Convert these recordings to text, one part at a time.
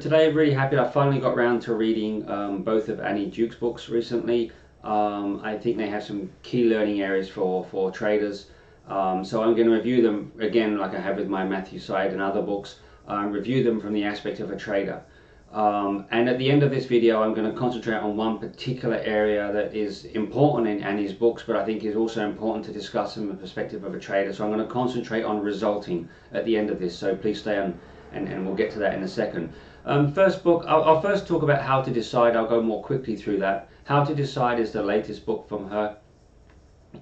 Today, I'm really happy I finally got around to reading both of Annie Duke's books recently. I think they have some key learning areas for traders. So I'm going to review them again, like I have with my Matthew Syed and other books, review them from the aspect of a trader. And at the end of this video, I'm going to concentrate on one particular area that is important in Annie's books, but I think is also important to discuss from the perspective of a trader. So I'm going to concentrate on resulting at the end of this. So please stay on, and we'll get to that in a second. First book, I'll first talk about How to Decide. I'll go more quickly through that. How to Decide is the latest book from her,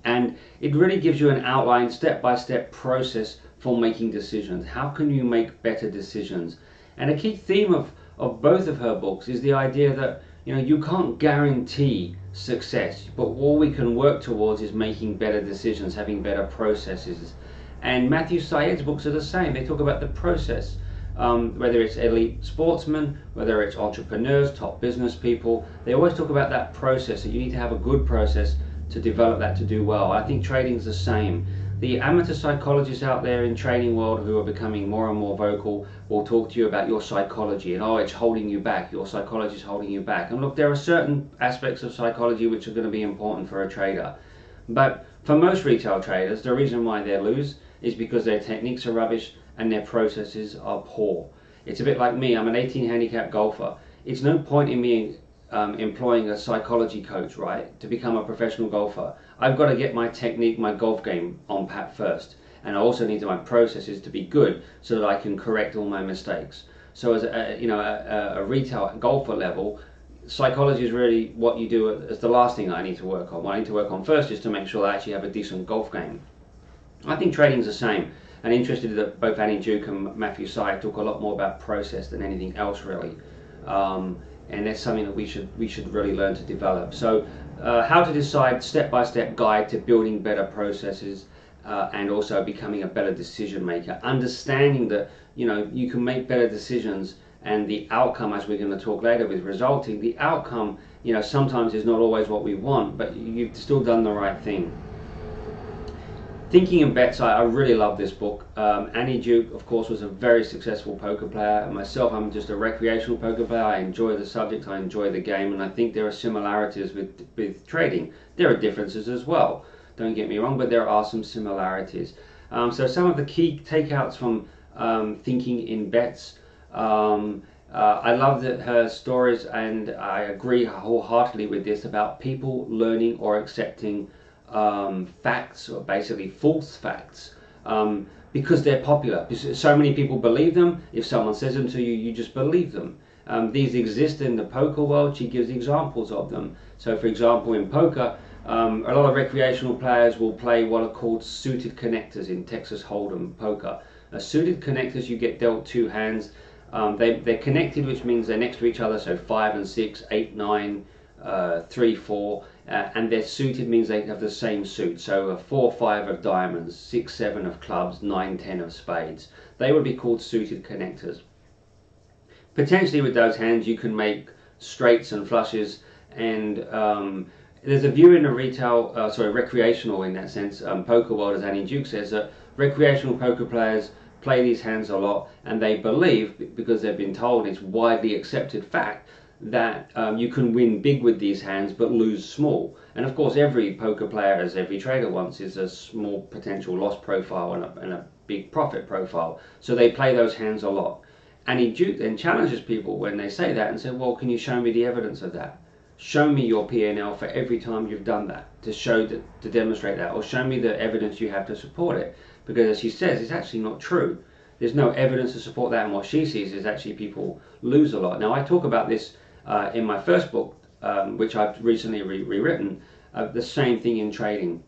and it really gives you an outline, step-by-step process for making decisions. How can you make better decisions? And a key theme of both of her books is the idea that you can't guarantee success, but all we can work towards is making better decisions, having better processes. And Matthew Syed's books are the same. They talk about the process. Whether it's elite sportsmen, whether it's entrepreneurs, top business people, they always talk about that process, that you need to have a good process to develop that to do well. I think trading is the same. The amateur psychologists out there in trading world who are becoming more and more vocal will talk to you about your psychology and, oh, it's holding you back, your psychology is holding you back. And look, there are certain aspects of psychology which are going to be important for a trader. But for most retail traders, the reason why they lose is because their techniques are rubbish and their processes are poor. It's a bit like me. I'm an 18 handicap golfer. It's no point in me employing a psychology coach, right, to become a professional golfer. I've got to get my technique, my golf game on pat first, and I also need my processes to be good so that I can correct all my mistakes. So as a retail golfer level, psychology is really what you do as the last thing I need to work on. What I need to work on first is to make sure I actually have a decent golf game. I think trading is the same. And interested that both Annie Duke and Matthew Syed talk a lot more about process than anything else really, and that's something that we should really learn to develop. So, How to Decide, step-by-step guide to building better processes and also becoming a better decision maker. Understanding that you can make better decisions, and the outcome, as we're going to talk later with resulting, the outcome sometimes is not always what we want, but you've still done the right thing. Thinking in Bets, I really love this book. Annie Duke, of course, was a very successful poker player. Myself, I'm just a recreational poker player. I enjoy the subject, I enjoy the game, and I think there are similarities with trading. There are differences as well, don't get me wrong, but there are some similarities. So some of the key takeouts from Thinking in Bets. I love her stories, and I agree wholeheartedly with this about people learning or accepting facts, or basically false facts, because they're popular. So many people believe them. If someone says them to you, you just believe them. These exist in the poker world. She gives examples of them. So for example, in poker, a lot of recreational players will play what are called suited connectors in Texas Hold'em poker. Suited connectors, you get dealt two hands. They're connected, which means they're next to each other, so 5 and 6, 8, 9, 3, 4, and they're suited means they have the same suit. So a 4, 5 of diamonds, 6, 7 of clubs, 9, 10 of spades. They would be called suited connectors. Potentially with those hands you can make straights and flushes, and there's a view in the recreational in that sense, poker world, as Annie Duke says, that recreational poker players play these hands a lot, and they believe, because they've been told, it's widely accepted fact, that you can win big with these hands but lose small. And of course every poker player, as every trader wants, is a small potential loss profile and a big profit profile. So they play those hands a lot. Annie Duke then challenges people when they say that and say, well, can you show me the evidence of that? Show me your P&L for every time you've done that, to demonstrate that, or show me the evidence you have to support it. Because as she says, it's actually not true. There's no evidence to support that, and what she sees is actually people lose a lot. Now I talk about this in my first book, which I've recently rewritten, the same thing in trading.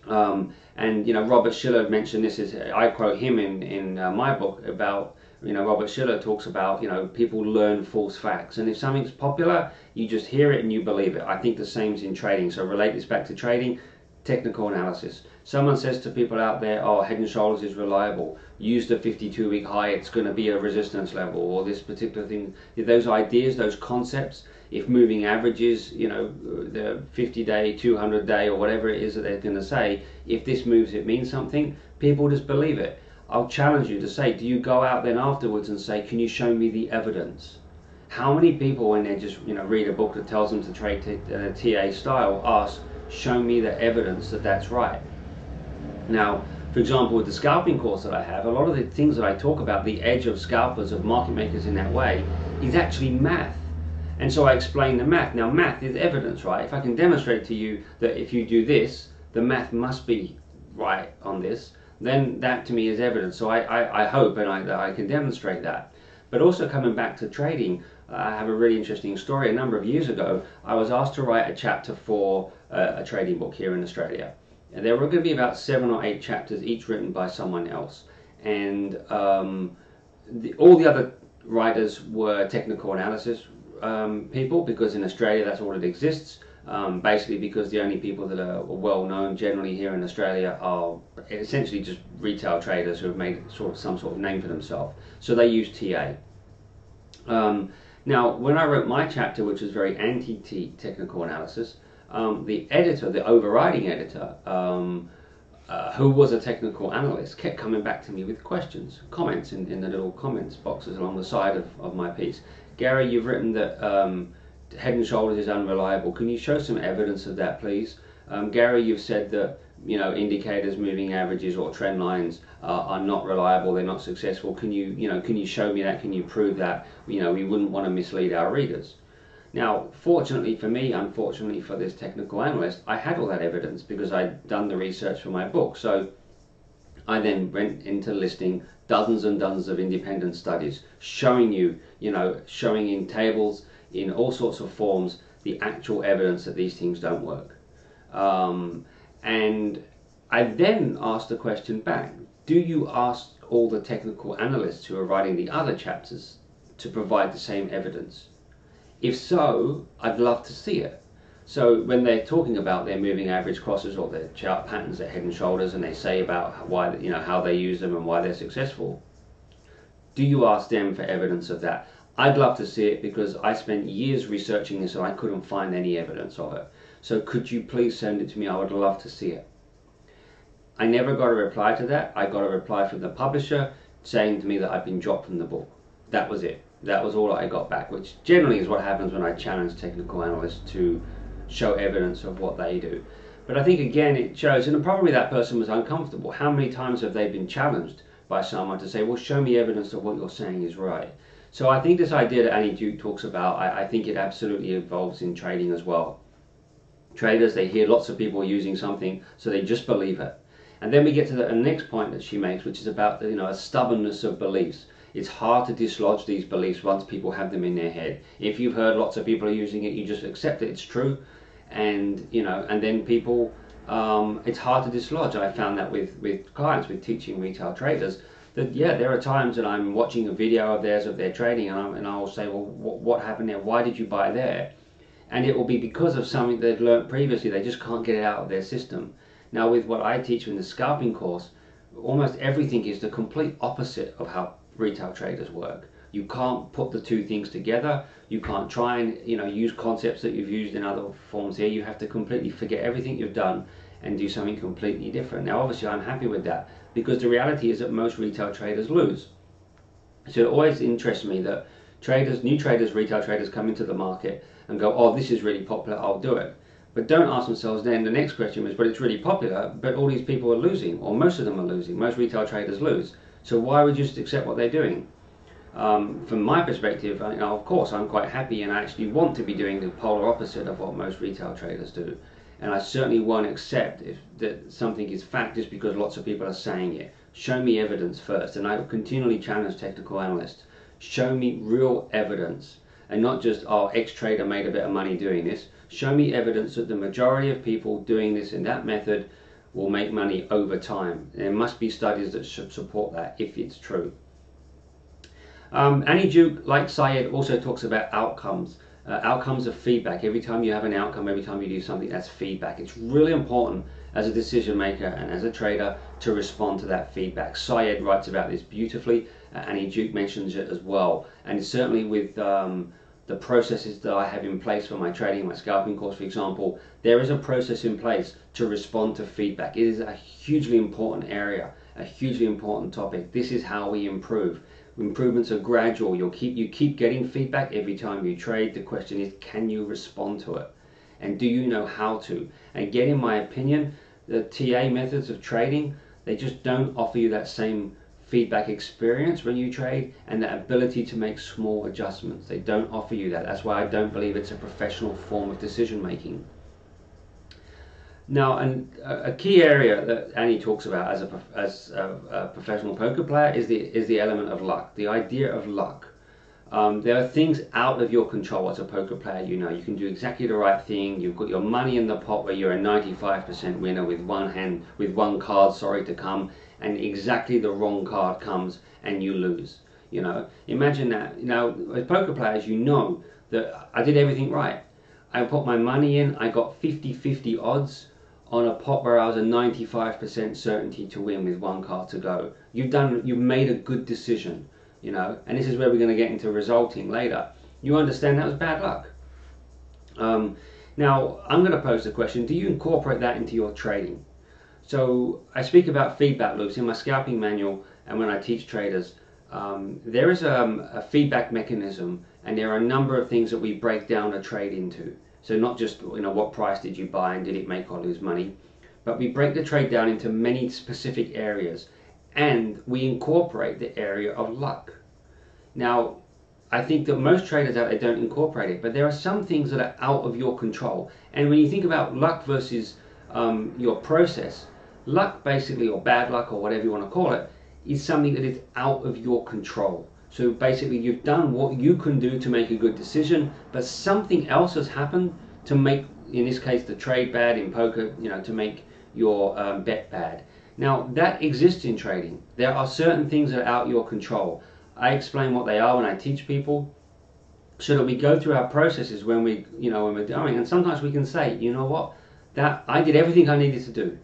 And Robert Shiller mentioned this, I quote him in my book about, Robert Shiller talks about, people learn false facts, and if something's popular, you just hear it and you believe it. I think the same is in trading. So relate this back to trading. Technical analysis. Someone says to people out there, oh, Head and Shoulders is reliable, use the 52-week high, it's going to be a resistance level, or this particular thing. Those ideas, those concepts, if moving averages, the 50-day, 200-day, or whatever it is that they're going to say, if this moves, it means something, people just believe it. I'll challenge you to say, do you go out then afterwards and say, can you show me the evidence? How many people, when they just read a book that tells them to trade TA style, ask, show me the evidence that that's right? Now, for example, with the scalping course that I have, a lot of the things that I talk about, the edge of scalpers, of market makers in that way, is actually math. And so I explain the math. Now, math is evidence, right? If I can demonstrate to you that if you do this, the math must be right on this, then that to me is evidence. So I hope that I can demonstrate that. But also coming back to trading, I have a really interesting story. A number of years ago, I was asked to write a chapter for a trading book here in Australia. And there were going to be about 7 or 8 chapters, each written by someone else. And all the other writers were technical analysis people, because in Australia that's all that exists. Basically because the only people that are well known generally here in Australia are essentially just retail traders who have made some sort of name for themselves. So they use TA. Now, when I wrote my chapter, which was very anti-technical analysis, the editor, the overriding editor, who was a technical analyst, kept coming back to me with questions, comments in the little comments boxes along the side of my piece. Gary, you've written that Head and Shoulders is unreliable. Can you show some evidence of that, please? Gary, you've said that indicators, moving averages, or trend lines are not reliable. They're not successful. Can you show me that? Can you prove that? We wouldn't want to mislead our readers. Now, fortunately for me, unfortunately for this technical analyst, I had all that evidence because I'd done the research for my book. So I then went into listing dozens and dozens of independent studies showing showing in tables, in all sorts of forms, the actual evidence that these things don't work. And I then asked the question back, do you ask all the technical analysts who are writing the other chapters to provide the same evidence? If so, I'd love to see it. So when they're talking about their moving average crosses or their chart patterns at Head and Shoulders, and they say about why, how they use them and why they're successful, do you ask them for evidence of that? I'd love to see it, because I spent years researching this and I couldn't find any evidence of it. So could you please send it to me? I would love to see it. I never got a reply to that. I got a reply from the publisher saying to me that I'd been dropped from the book. That was it. That was all I got back, which generally is what happens when I challenge technical analysts to show evidence of what they do. But I think again it shows, and probably that person was uncomfortable. How many times have they been challenged by someone to say, well, show me evidence of what you're saying is right? So I think this idea that Annie Duke talks about, I think it absolutely evolves in trading as well. Traders, they hear lots of people using something, so they just believe it. And then we get to the next point that she makes, which is about a stubbornness of beliefs. It's hard to dislodge these beliefs once people have them in their head. If you've heard lots of people are using it, you just accept that it's true, and and then people, it's hard to dislodge. I found that with clients, with teaching retail traders, that yeah, there are times that I'm watching a video of theirs of their trading, and I will say, well, what happened there? Why did you buy there? And it will be because of something they've learned previously. They just can't get it out of their system. Now, with what I teach in the scalping course, almost everything is the complete opposite of how retail traders work. You can't put the two things together. You can't try and use concepts that you've used in other forms here. You have to completely forget everything you've done and do something completely different. Now, obviously, I'm happy with that, because the reality is that most retail traders lose. So it always interests me that traders, new traders, retail traders come into the market and go, oh, this is really popular, I'll do it. But don't ask themselves then, the next question is, but it's really popular, but all these people are losing, or most of them are losing. Most retail traders lose. So why would you just accept what they're doing? From my perspective, of course, I'm quite happy, and I actually want to be doing the polar opposite of what most retail traders do. And I certainly won't accept that something is fact just because lots of people are saying it. Show me evidence first, and I will continually challenge technical analysts. Show me real evidence, and not just, oh, X trader made a bit of money doing this. Show me evidence that the majority of people doing this in that method will make money over time. There must be studies that should support that if it's true. Annie Duke, like Syed, also talks about outcomes. Outcomes of feedback. Every time you have an outcome, every time you do something, that's feedback. It's really important as a decision maker and as a trader to respond to that feedback. Syed writes about this beautifully. Annie Duke mentions it as well. And certainly with the processes that I have in place for my trading, my scalping course, for example, there is a process in place to respond to feedback. It is a hugely important area, a hugely important topic. This is how we improve. Improvements are gradual. You keep getting feedback every time you trade. The question is, can you respond to it? And do you know how to? And again, in my opinion, the TA methods of trading, they just don't offer you that same feedback experience when you trade and that ability to make small adjustments. They don't offer you that. That's why I don't believe it's a professional form of decision making. Now, and a key area that Annie talks about as a professional poker player is the element of luck, the idea of luck. There are things out of your control as a poker player. You know, you can do exactly the right thing. You've got your money in the pot where you're a 95% winner with one card, to come, and exactly the wrong card comes and you lose. You know, imagine that. Now, as poker players, you know that I did everything right. I put my money in. I got 50-50 odds on a pot where I was a 95% certainty to win with one card to go. You've made a good decision. You know, and this is where we're going to get into resulting later. You understand that was bad luck. Now, I'm going to pose the question, do you incorporate that into your trading? So I speak about feedback loops in my scalping manual, and when I teach traders, there is a feedback mechanism, and there are a number of things that we break down a trade into. So not just, you know, what price did you buy and did it make or lose money, but we break the trade down into many specific areas. And we incorporate the area of luck. Now, I think that most traders out there don't incorporate it, but there are some things that are out of your control. And when you think about luck versus your process, luck basically, or bad luck, or whatever you want to call it, is something that is out of your control. So basically, you've done what you can do to make a good decision, but something else has happened to make, in this case, the trade bad in poker, you know, to make your bet bad. Now, that exists in trading. There are certain things that are out of your control. I explain what they are when I teach people, so that we go through our processes when we're doing, and sometimes we can say, you know what, that I did everything I needed to do.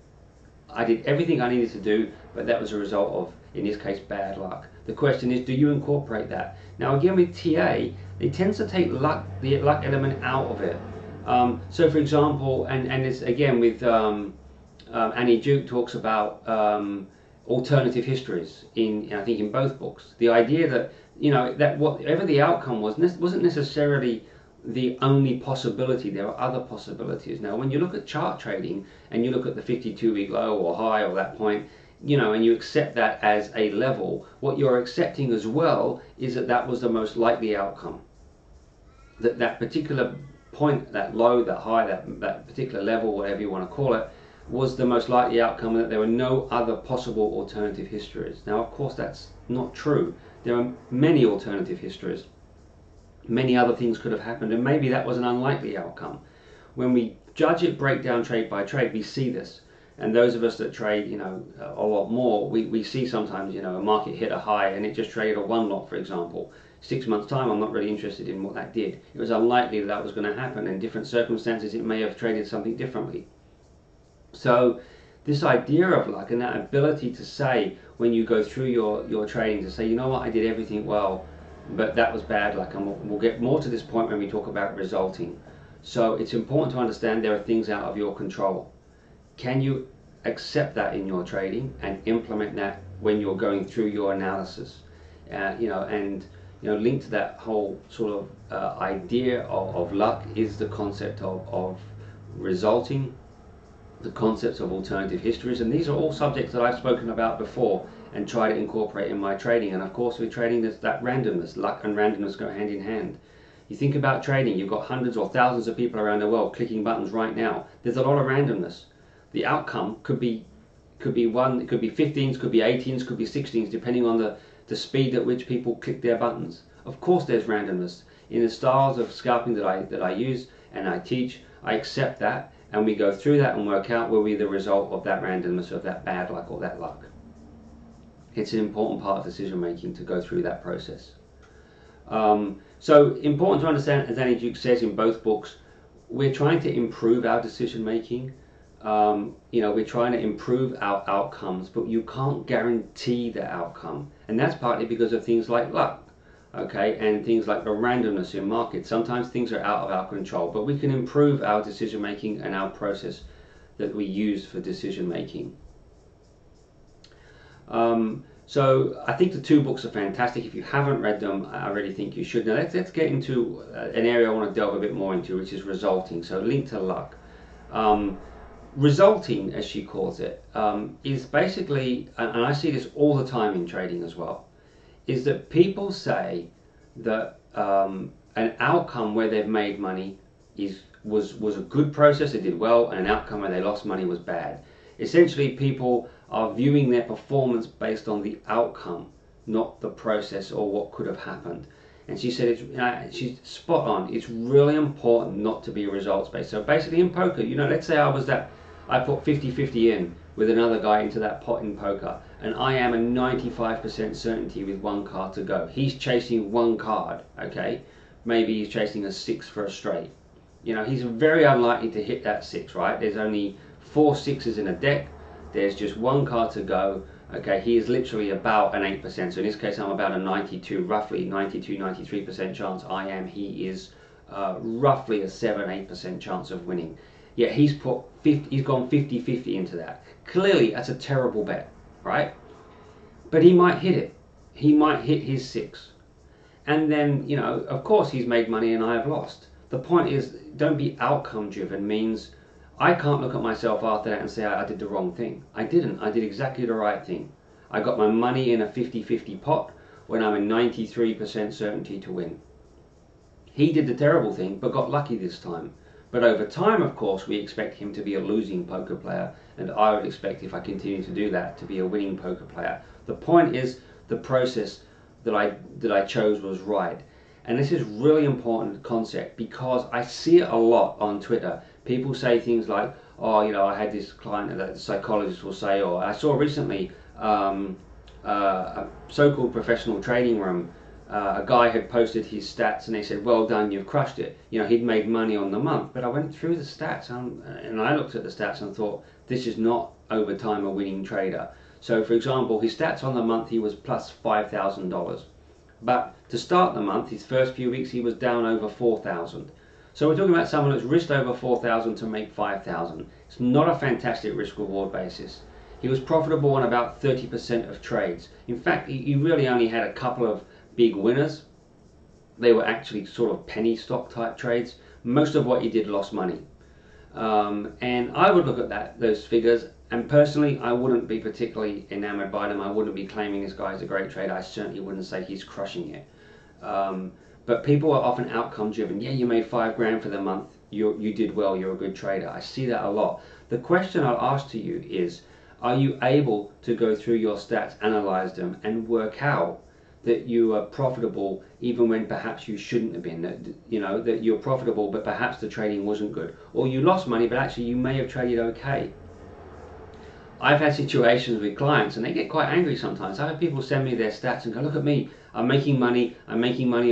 I did everything I needed to do, but that was a result of, in this case, bad luck. The question is, do you incorporate that? Now, again, with TA, it tends to take luck, the luck element out of it. So, for example, and it's again with Annie Duke talks about alternative histories I think in both books. The idea that, you know, that whatever the outcome wasn't necessarily the only possibility. There are other possibilities. Now, when you look at chart trading and you look at the 52-week low or high or that point, you know, and you accept that as a level, what you're accepting as well is that that was the most likely outcome. That particular point, that low, that high, that particular level, whatever you want to call it, was the most likely outcome, and that there were no other possible alternative histories. Now, of course, that's not true. There are many alternative histories. Many other things could have happened, and maybe that was an unlikely outcome. When we judge it, break down trade by trade, we see this. And those of us that trade, you know, a lot more, we see sometimes, you know, a market hit a high and it just traded a one lot, for example. 6 months time, I'm not really interested in what that did. It was unlikely that was going to happen. In different circumstances, it may have traded something differently. So this idea of luck and that ability to say, when you go through your trading, to say, you know what, I did everything well, but that was bad luck. And we'll get more to this point when we talk about resulting. So it's important to understand there are things out of your control. Can you accept that in your trading and implement that when you're going through your analysis? Linked to that whole sort of idea of luck is the concept of resulting, the concepts of alternative histories, and these are all subjects that I've spoken about before and try to incorporate in my trading. And of course, with trading, there's that randomness. Luck and randomness go hand in hand. You think about trading, you've got hundreds or thousands of people around the world clicking buttons right now. There's a lot of randomness. The outcome could be one, it could be 15s, could be 18s, could be 16s, depending on the speed at which people click their buttons. Of course, there's randomness. In the styles of scalping that I use and I teach, I accept that, and we go through that and work out will be the result of that randomness, of that bad luck or that luck. It's an important part of decision making to go through that process. So important to understand, as Annie Duke says in both books, we're trying to improve our decision making. We're trying to improve our outcomes, but you can't guarantee the outcome, and that's partly because of things like luck, okay, and things like the randomness in markets. Sometimes things are out of our control, but we can improve our decision making and our process that we use for decision making. So I think the two books are fantastic. If you haven't read them, I really think you should. Now let's get into an area I want to delve a bit more into, which is resulting. So link to luck. Resulting, as she calls it, is basically, and I see this all the time in trading as well, is that people say that an outcome where they've made money was a good process, they did well, and an outcome where they lost money was bad. Essentially, people are viewing their performance based on the outcome, not the process or what could have happened. And she said, she's spot on. It's really important not to be results based. So basically in poker, let's say I put 50-50 in with another guy into that pot in poker, and I am a 95% certainty with one card to go. He's chasing one card, okay? Maybe he's chasing a 6 for a straight. He's very unlikely to hit that 6, right? There's only 4 6s in a deck. There's just one card to go. Okay, he is literally about an 8%. So in this case, I'm about a roughly 93% chance I am. He is roughly a 7-8% chance of winning. Yet he's gone 50-50 into that. Clearly, that's a terrible bet, right? But he might hit it. He might hit his 6. And then, of course he's made money and I have lost. The point is, don't be outcome driven. Means I can't look at myself after that and say I did the wrong thing. I didn't. I did exactly the right thing. I got my money in a 50-50 pot when I'm a 93% certainty to win. He did the terrible thing, but got lucky this time. But over time, of course, we expect him to be a losing poker player, and I would expect, if I continue to do that, to be a winning poker player. The point is, the process that I chose was right. And this is really important concept, because I see it a lot on Twitter. People say things like, oh, I had this client that the psychologist will say, or I saw recently a so-called professional trading room, a guy had posted his stats and they said, well done, you've crushed it. He'd made money on the month. But I went through the stats and I looked at the stats and thought, this is not over time a winning trader. So for example, his stats on the month, he was plus $5,000. But to start the month, his first few weeks, he was down over 4,000. So we're talking about someone that's risked over 4,000 to make 5,000. It's not a fantastic risk-reward basis. He was profitable on about 30% of trades. In fact, he really only had a couple of big winners. They were actually sort of penny stock type trades. Most of what he did lost money. And I would look at those figures, and personally I wouldn't be particularly enamored by them. I wouldn't be claiming this guy is a great trader. I certainly wouldn't say he's crushing it. But people are often outcome driven. Yeah, you made 5 grand for the month, you did well, you're a good trader. I see that a lot. The question I'll ask to you is, are you able to go through your stats, analyze them, and work out that you are profitable even when perhaps you shouldn't have been? That you're profitable but perhaps the trading wasn't good, or you lost money but actually you may have traded okay. I've had situations with clients and they get quite angry sometimes. I've had people send me their stats and go, look at me, I'm making money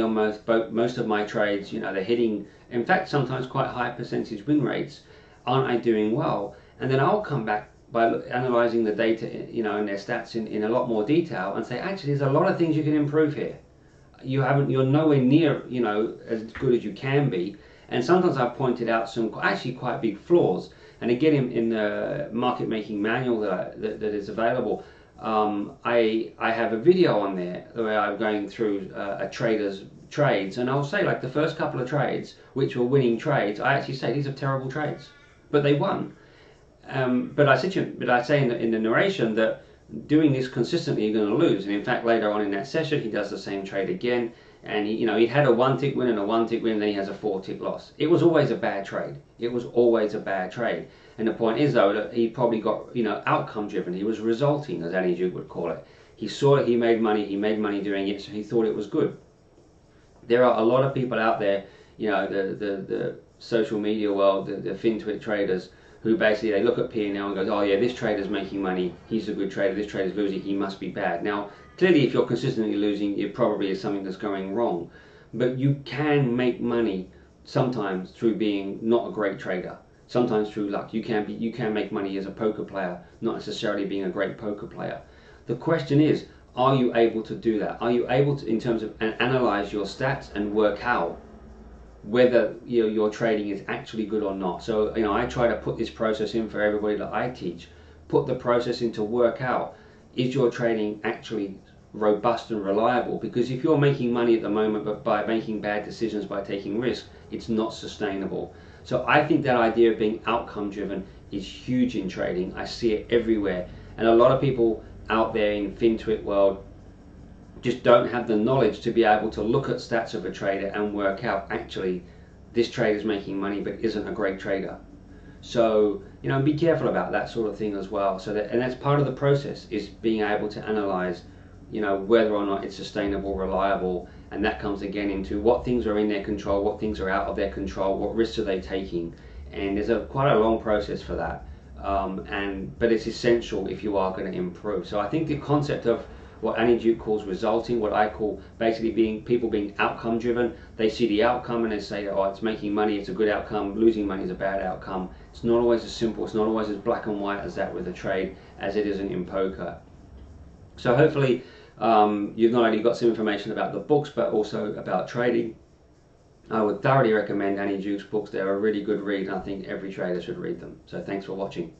on most of my trades. They're hitting, in fact, sometimes quite high percentage win rates. Aren't I doing well? And then I'll come back by analyzing the data, and their stats in a lot more detail, and say, actually, there's a lot of things you can improve here. You're nowhere near, as good as you can be. And sometimes I've pointed out some actually quite big flaws. And again, in the market making manual that is available, I have a video on there where I'm going through a trader's trades, and I'll say, like, the first couple of trades, which were winning trades, I actually say these are terrible trades, but they won. But I say in the narration that doing this consistently you're going to lose. And in fact, later on in that session, he does the same trade again, and he had a 1-tick win and a 1-tick win, and then he has a 4-tick loss. It was always a bad trade. It was always a bad trade. And the point is, though, that he probably got outcome driven. He was resulting, as Annie Duke would call it. He saw that he made money doing it, so he thought it was good. There are a lot of people out there, the social media world, the FinTwit traders, who basically they look at P&L and go, oh yeah, this trader's making money, he's a good trader, this trader's losing, he must be bad. Now, clearly if you're consistently losing, it probably is something that's going wrong. But you can make money sometimes through being not a great trader, sometimes through luck. You can make money as a poker player, not necessarily being a great poker player. The question is, are you able to do that? Are you able to, in terms of, analyze your stats and work out whether your trading is actually good or not? So I try to put this process in for everybody that I teach. Put the process in to work out, is your trading actually robust and reliable? Because if you're making money at the moment but by making bad decisions, by taking risks, it's not sustainable. So I think that idea of being outcome driven is huge in trading. I see it everywhere, and a lot of people out there in FinTwit world just don't have the knowledge to be able to look at stats of a trader and work out, actually, this trader's making money but isn't a great trader. So, you know, be careful about that sort of thing as well. So that, and that's part of the process, is being able to analyze, you know, whether or not it's sustainable, reliable, and that comes again into what things are in their control, what things are out of their control, what risks are they taking, and there's quite a long process for that. But it's essential if you are going to improve. So I think the concept of what Annie Duke calls resulting, what I call basically people being outcome driven. They see the outcome and they say, oh, it's making money, it's a good outcome, losing money is a bad outcome. It's not always as simple, it's not always as black and white as that with a trade as it isn't in poker. So hopefully you've not only got some information about the books but also about trading. I would thoroughly recommend Annie Duke's books. They're a really good read, and I think every trader should read them. So thanks for watching.